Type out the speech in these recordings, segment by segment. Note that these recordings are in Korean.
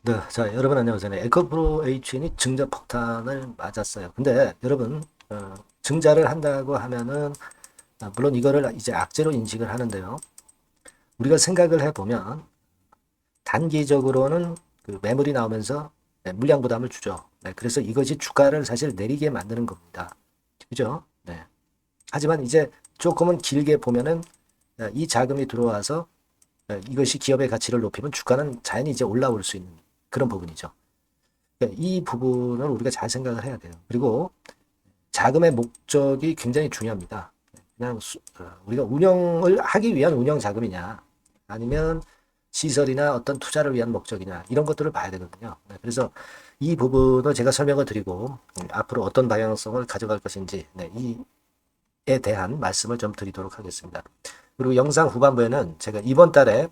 네, 자, 여러분 안녕하세요. 에코프로 HN이 증자 폭탄을 맞았어요. 근데 여러분, 증자를 한다고 하면은, 물론 이거를 이제 악재로 인식을 하는데요. 우리가 생각을 해보면, 단기적으로는 그 매물이 나오면서 네, 물량 부담을 주죠. 네, 그래서 이것이 주가를 사실 내리게 만드는 겁니다. 그죠? 네. 하지만 이제 조금은 길게 보면은, 이 자금이 들어와서 이것이 기업의 가치를 높이면 주가는 자연히 이제 올라올 수 있는 그런 부분이죠. 그러니까 이 부분을 우리가 잘 생각을 해야 돼요. 그리고 자금의 목적이 굉장히 중요합니다. 그냥 우리가 운영을 하기 위한 운영 자금이냐, 아니면 시설이나 어떤 투자를 위한 목적이냐, 이런 것들을 봐야 되거든요. 네, 그래서 이 부분을 제가 설명을 드리고 앞으로 어떤 방향성을 가져갈 것인지 이에 대한 말씀을 좀 드리도록 하겠습니다. 그리고 영상 후반부에는 제가 이번 달에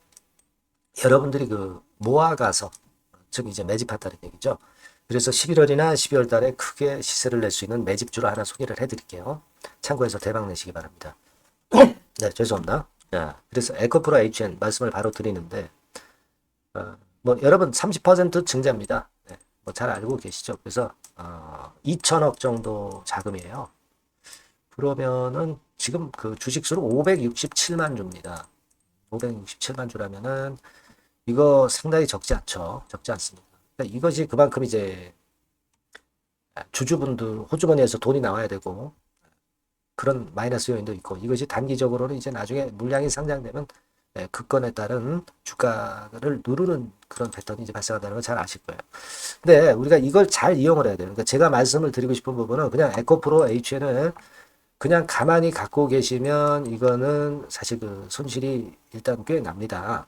여러분들이 그 모아가서, 즉 이제 매집한다는 얘기죠. 그래서 11월이나 12월 달에 크게 시세를 낼 수 있는 매집주를 하나 소개를 해드릴게요. 참고해서 대박 내시기 바랍니다. 네, 죄송합니다. 자, 그래서 에코프로 HN 말씀을 바로 드리는데, 뭐 여러분 30% 증자입니다. 네, 뭐잘 알고 계시죠? 그래서 2천억 정도 자금이에요. 그러면은 지금 그 주식수로 567만 주입니다. 567만 주라면은 이거 상당히 적지 않죠? 적지 않습니다. 그러니까 이것이 그만큼 이제 주주분들 호주머니에서 돈이 나와야 되고 그런 마이너스 요인도 있고, 이것이 단기적으로는 이제 나중에 물량이 상장되면 그건에 따른 주가를 누르는 그런 패턴이 이제 발생한다는 걸 잘 아실 거예요. 근데 우리가 이걸 잘 이용을 해야 돼요. 그러니까 제가 말씀을 드리고 싶은 부분은, 그냥 에코프로 HN을 그냥 가만히 갖고 계시면 이거는 사실 그 손실이 일단 꽤 납니다.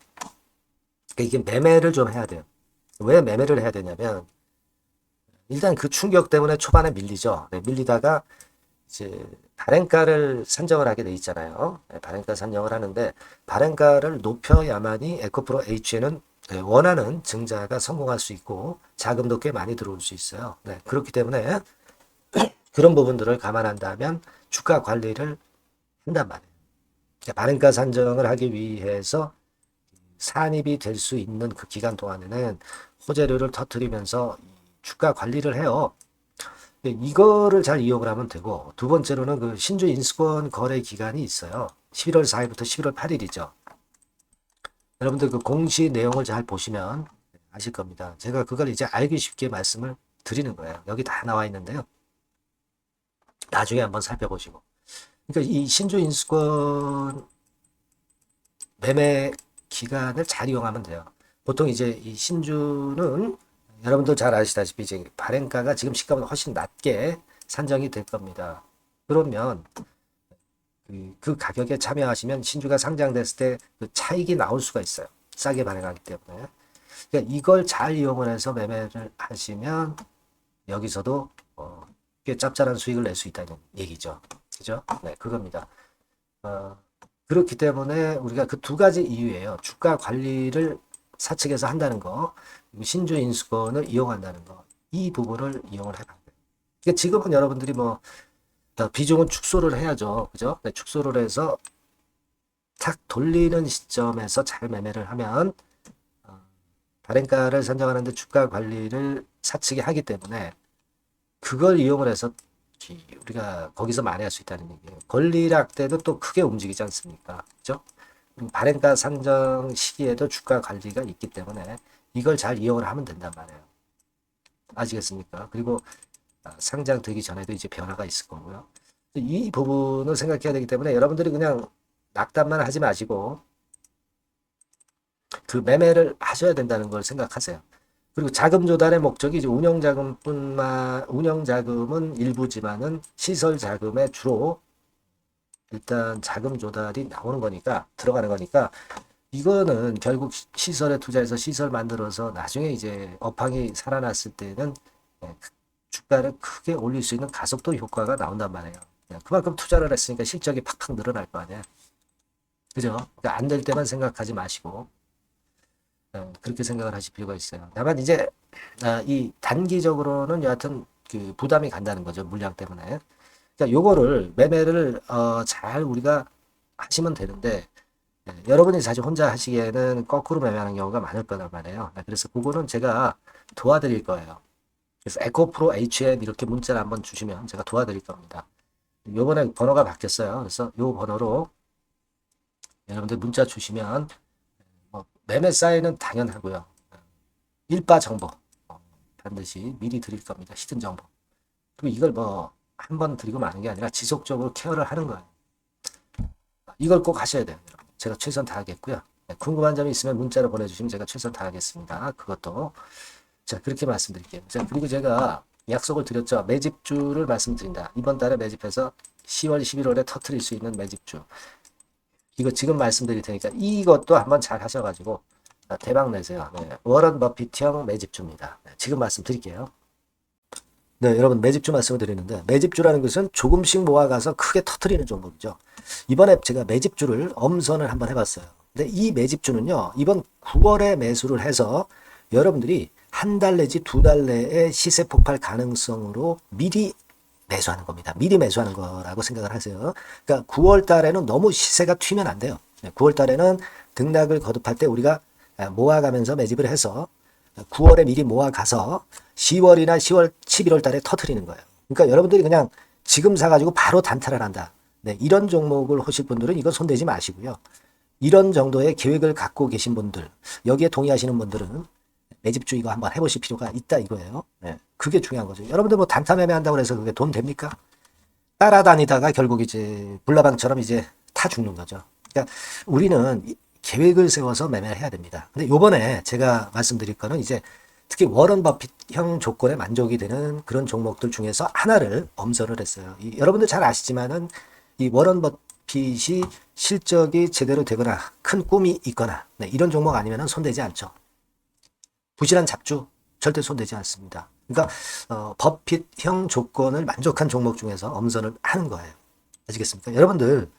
그러니까 이게 매매를 좀 해야 돼요. 왜 매매를 해야 되냐면, 일단 그 충격 때문에 초반에 밀리죠. 네, 밀리다가 이제 발행가를 산정을 하게 돼 있잖아요. 네, 발행가 산정을 하는데, 발행가를 높여야만이 에코프로 H에는 원하는 증자가 성공할 수 있고 자금도 꽤 많이 들어올 수 있어요. 네, 그렇기 때문에 그런 부분들을 감안한다면 주가 관리를 한단 말이에요. 발행가 산정을 하기 위해서 산입이 될 수 있는 그 기간 동안에는 호재료를 터뜨리면서 주가 관리를 해요. 이거를 잘 이용을 하면 되고, 두 번째로는 그 신주 인수권 거래 기간이 있어요. 11월 4일부터 11월 8일이죠. 여러분들 그 공시 내용을 잘 보시면 아실 겁니다. 제가 그걸 이제 알기 쉽게 말씀을 드리는 거예요. 여기 다 나와 있는데요. 나중에 한번 살펴보시고. 그러니까 이 신주 인수권 매매 기간을 잘 이용하면 돼요. 보통 이제 이 신주는 여러분들 잘 아시다시피 이제 발행가가 지금 시가보다 훨씬 낮게 산정이 될 겁니다. 그러면 그 가격에 참여하시면 신주가 상장됐을 때 그 차익이 나올 수가 있어요. 싸게 발행하기 때문에. 그러니까 이걸 잘 이용을 해서 매매를 하시면 여기서도 꽤 짭짤한 수익을 낼 수 있다는 얘기죠. 그죠? 네, 그겁니다. 어, 그렇기 때문에 우리가 그 두 가지 이유예요. 주가 관리를 사측에서 한다는 거, 그리고 신주 인수권을 이용한다는 거, 이 부분을 이용을 해봐야 돼요. 그러니까 지금은 여러분들이 뭐 비중은 축소를 해야죠, 그죠? 네, 축소를 해서 탁 돌리는 시점에서 잘 매매를 하면 발행가를 선정하는데 주가 관리를 사측이 하기 때문에 그걸 이용을 해서 우리가 거기서 만회할 수 있다는 얘기예요. 권리락 때도 또 크게 움직이지 않습니까? 그죠? 발행가 산정 시기에도 주가 관리가 있기 때문에 이걸 잘 이용을 하면 된단 말이에요. 아시겠습니까? 그리고 상장되기 전에도 이제 변화가 있을 거고요. 이 부분을 생각해야 되기 때문에 여러분들이 그냥 낙담만 하지 마시고 그 매매를 하셔야 된다는 걸 생각하세요. 그리고 자금 조달의 목적이 이제 운영 자금은 일부지만은 시설 자금에 주로 일단 자금 조달이 나오는 거니까, 들어가는 거니까, 이거는 결국 시설에 투자해서 시설 만들어서 나중에 이제 업황이 살아났을 때는 주가를 크게 올릴 수 있는 가속도 효과가 나온단 말이에요. 그만큼 투자를 했으니까 실적이 팍팍 늘어날 거 아니에요. 그죠? 그러니까 안 될 때만 생각하지 마시고 그렇게 생각을 하실 필요가 있어요. 다만 이제 이 단기적으로는 여하튼 그 부담이 간다는 거죠. 물량 때문에. 그러니까 요거를 매매를 잘 우리가 하시면 되는데, 여러분이 사실 혼자 하시기에는 거꾸로 매매하는 경우가 많을 거란 말이에요. 그래서 그거는 제가 도와드릴 거예요. 그래서 에코프로 HN 이렇게 문자를 한번 주시면 제가 도와드릴 겁니다. 요번에 번호가 바뀌었어요. 그래서 요 번호로 여러분들 문자 주시면 뭐 매매 사인은 당연하고요. 일바 정보 반드시 미리 드릴 겁니다. 히든 정보. 그리고 이걸 뭐 한 번 드리고 마는 게 아니라 지속적으로 케어를 하는 거예요. 이걸 꼭 하셔야 돼요. 여러분. 제가 최선 다하겠고요. 궁금한 점이 있으면 문자로 보내주시면 제가 최선 다하겠습니다. 그것도 자 그렇게 말씀드릴게요. 자 그리고 제가 약속을 드렸죠. 매집주를 말씀드린다. 이번 달에 매집해서 10월, 11월에 터트릴 수 있는 매집주. 이거 지금 말씀드릴 테니까 이것도 한번 잘 하셔가지고 대박 내세요. 네. 워런 버핏형 매집주입니다. 네, 지금 말씀드릴게요. 네, 여러분 매집주 말씀을 드리는데 매집주라는 것은 조금씩 모아가서 크게 터트리는 종목이죠. 이번에 제가 매집주를 엄선을 한번 해봤어요. 근데 이 매집주는요, 이번 9월에 매수를 해서 여러분들이 한 달 내지 두 달 내에 시세 폭발 가능성으로 미리 매수하는 겁니다. 미리 매수하는 거라고 생각을 하세요. 그러니까 9월 달에는 너무 시세가 튀면 안 돼요. 9월 달에는 등락을 거듭할 때 우리가 모아가면서 매집을 해서 9월에 미리 모아가서 10월이나 10월, 11월 달에 터트리는 거예요. 그러니까 여러분들이 그냥 지금 사가지고 바로 단타를 한다. 네, 이런 종목을 하실 분들은 이건 손대지 마시고요. 이런 정도의 계획을 갖고 계신 분들, 여기에 동의하시는 분들은 매집주 이거 한번 해보실 필요가 있다 이거예요. 네, 그게 중요한 거죠. 여러분들 뭐 단타 매매한다고 해서 그게 돈 됩니까? 따라다니다가 결국 이제 불나방처럼 이제 타 죽는 거죠. 그러니까 우리는 계획을 세워서 매매를 해야 됩니다. 근데 요번에 제가 말씀드릴 거는 이제 특히 워런 버핏형 조건에 만족이 되는 그런 종목들 중에서 하나를 엄선을 했어요. 여러분들 잘 아시지만은 이 워런 버핏이 실적이 제대로 되거나 큰 꿈이 있거나 네, 이런 종목 아니면은 손대지 않죠. 부실한 잡주 절대 손대지 않습니다. 그러니까 버핏형 조건을 만족한 종목 중에서 엄선을 하는 거예요. 아시겠습니까? 여러분들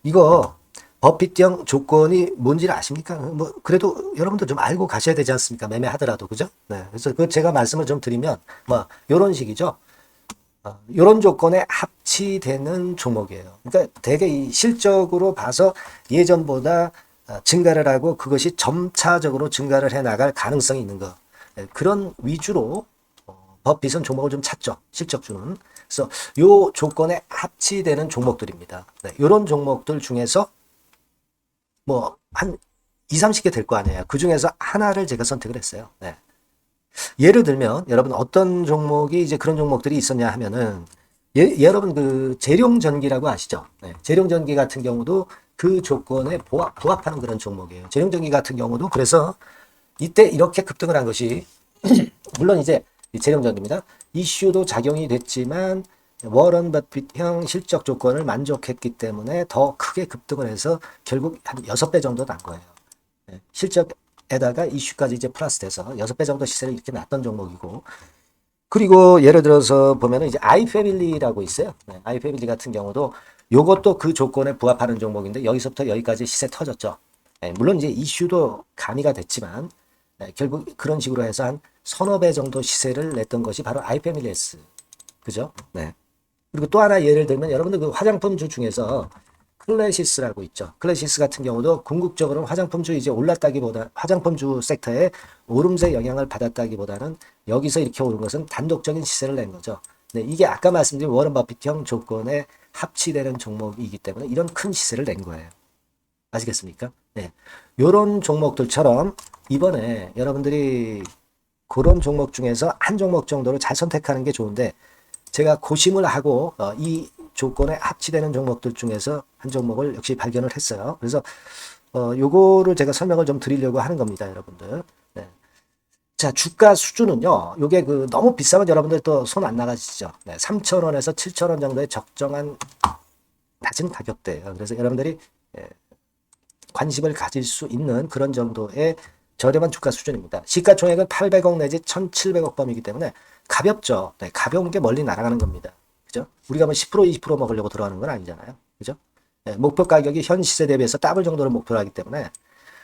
이거 버핏형 조건이 뭔지를 아십니까? 뭐 그래도 여러분들 좀 알고 가셔야 되지 않습니까? 매매하더라도 그죠? 네. 그래서 그 제가 말씀을 좀 드리면 뭐 이런 식이죠. 이런 조건에 합치되는 종목이에요. 그러니까 되게 이 실적으로 봐서 예전보다 증가를 하고 그것이 점차적으로 증가를 해 나갈 가능성이 있는 거. 그런 위주로 버핏은 종목을 좀 찾죠. 실적주는. 그래서 요 조건에 합치되는 종목들입니다. 네, 이런 종목들 중에서 뭐 한 2, 30개 될 거 아니에요. 그 중에서 하나를 제가 선택을 했어요. 네. 예를 들면 여러분 어떤 종목이 이제 그런 종목들이 있었냐 하면은 여러분 그 재룡전기라고 아시죠? 네. 재룡전기 같은 경우도 그 조건에 부합하는 그런 종목이에요. 재룡전기 같은 경우도 그래서 이때 이렇게 급등을 한 것이 물론 이제 재룡전기입니다. 이슈도 작용이 됐지만 워런 버핏형 실적 조건을 만족했기 때문에 더 크게 급등을 해서 결국 한 6배 정도 난 거예요. 네. 실적에다가 이슈까지 이제 플러스 돼서 6배 정도 시세를 이렇게 났던 종목이고 그리고 예를 들어서 보면은 이제 아이패밀리라고 있어요. 네. 아이패밀리 같은 경우도 요것도 그 조건에 부합하는 종목인데 여기서부터 여기까지 시세 터졌죠. 네. 물론 이제 이슈도 가미가 됐지만 네. 결국 그런 식으로 해서 한 서너 배 정도 시세를 냈던 것이 바로 아이패밀리스. 그죠? 네. 그리고 또 하나 예를 들면 여러분들 그 화장품주 중에서 클래시스라고 있죠. 클래시스 같은 경우도 궁극적으로는 화장품주 이제 올랐다기보다 화장품주 섹터에 오름세 영향을 받았다기보다는 여기서 이렇게 오른 것은 단독적인 시세를 낸 거죠. 네, 이게 아까 말씀드린 워런 버핏형 조건에 합치되는 종목이기 때문에 이런 큰 시세를 낸 거예요. 아시겠습니까? 네. 요런 종목들처럼 이번에 여러분들이 그런 종목 중에서 한 종목 정도를 잘 선택하는 게 좋은데 제가 고심을 하고 이 조건에 합치되는 종목들 중에서 한 종목을 역시 발견을 했어요. 그래서 요거를 제가 설명을 좀 드리려고 하는 겁니다, 여러분들. 네. 자, 주가 수준은요. 요게 그 너무 비싸면 여러분들 또 손 안 나가시죠. 네, 3,000원에서 7,000원 정도의 적정한 낮은 가격대예요. 그래서 여러분들이 관심을 가질 수 있는 그런 정도의 저렴한 주가 수준입니다. 시가총액은 800억 내지 1,700억 범위이기 때문에 가볍죠. 네, 가벼운 게 멀리 날아가는 겁니다. 그죠? 우리가 뭐 10%, 20% 먹으려고 들어가는 건 아니잖아요. 그죠? 네, 목표 가격이 현 시세 대비해서 더블 정도를 목표로 하기 때문에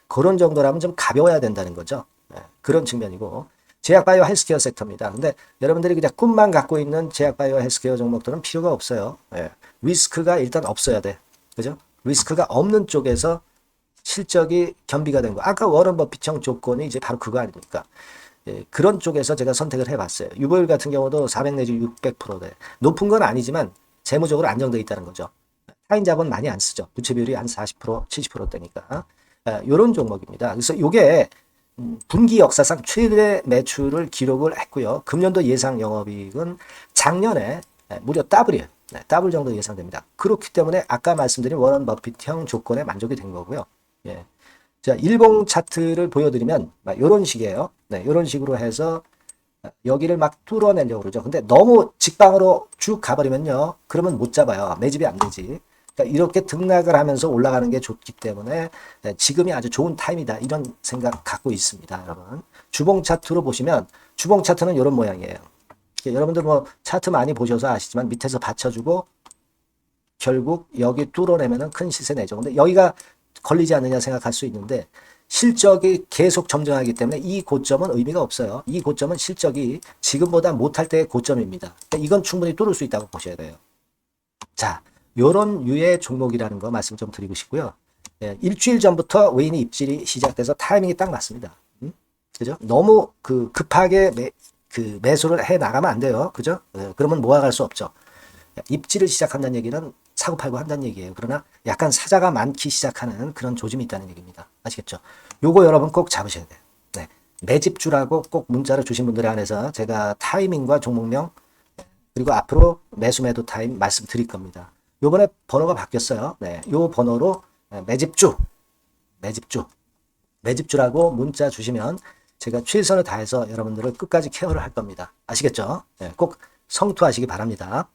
그런 정도라면 좀 가벼워야 된다는 거죠. 네, 그런 측면이고 제약바이오 헬스케어 섹터입니다. 근데 여러분들이 그냥 꿈만 갖고 있는 제약바이오 헬스케어 종목들은 필요가 없어요. 네, 리스크가 일단 없어야 돼. 그죠? 리스크가 없는 쪽에서 실적이 겸비가 된 거. 아까 워런 버핏형 조건이 이제 바로 그거 아닙니까? 예, 그런 쪽에서 제가 선택을 해봤어요. 유보율 같은 경우도 400 내지 600%대. 높은 건 아니지만 재무적으로 안정되어 있다는 거죠. 타인 자본 많이 안 쓰죠. 부채 비율이 한 40%, 70%대니까. 이런 종목입니다. 그래서 이게 분기 역사상 최대 매출을 기록을 했고요. 금년도 예상 영업이익은 작년에 무려 더블이에요. 더블 정도 예상됩니다. 그렇기 때문에 아까 말씀드린 워런 버핏형 조건에 만족이 된 거고요. 예. 자, 일봉 차트를 보여드리면 이런 식이에요. 네, 이런 식으로 해서 여기를 막 뚫어내려고 그러죠. 근데 너무 직방으로 쭉 가버리면요. 그러면 못 잡아요. 매집이 안 되지. 그러니까 이렇게 등락을 하면서 올라가는 게 좋기 때문에 지금이 아주 좋은 타임이다. 이런 생각 갖고 있습니다. 여러분. 주봉 차트로 보시면 주봉 차트는 이런 모양이에요. 여러분들 뭐 차트 많이 보셔서 아시지만 밑에서 받쳐주고 결국 여기 뚫어내면은 큰 시세 내죠. 근데 여기가 걸리지 않느냐 생각할 수 있는데 실적이 계속 점증하기 때문에 이 고점은 의미가 없어요. 이 고점은 실적이 지금보다 못할 때의 고점입니다. 그러니까 이건 충분히 뚫을 수 있다고 보셔야 돼요. 자, 요런 유의 종목이라는 거 말씀 좀 드리고 싶고요. 예, 일주일 전부터 외인이 입질이 시작돼서 타이밍이 딱 맞습니다. 그죠? 너무 급하게 매수를 해 나가면 안 돼요. 그죠? 예, 그러면 모아갈 수 없죠. 입지를 시작한다는 얘기는 사고 팔고 한다는 얘기예요. 그러나 약간 사자가 많기 시작하는 그런 조짐이 있다는 얘기입니다. 아시겠죠? 요거 여러분 꼭 잡으셔야 돼요. 네. 매집주라고 꼭 문자를 주신 분들에 한해서 제가 타이밍과 종목명 그리고 앞으로 매수 매도 타임 말씀드릴 겁니다. 요번에 번호가 바뀌었어요. 네. 요 번호로 매집주라고 문자 주시면 제가 최선을 다해서 여러분들을 끝까지 케어를 할 겁니다. 아시겠죠? 네. 꼭 성투하시기 바랍니다.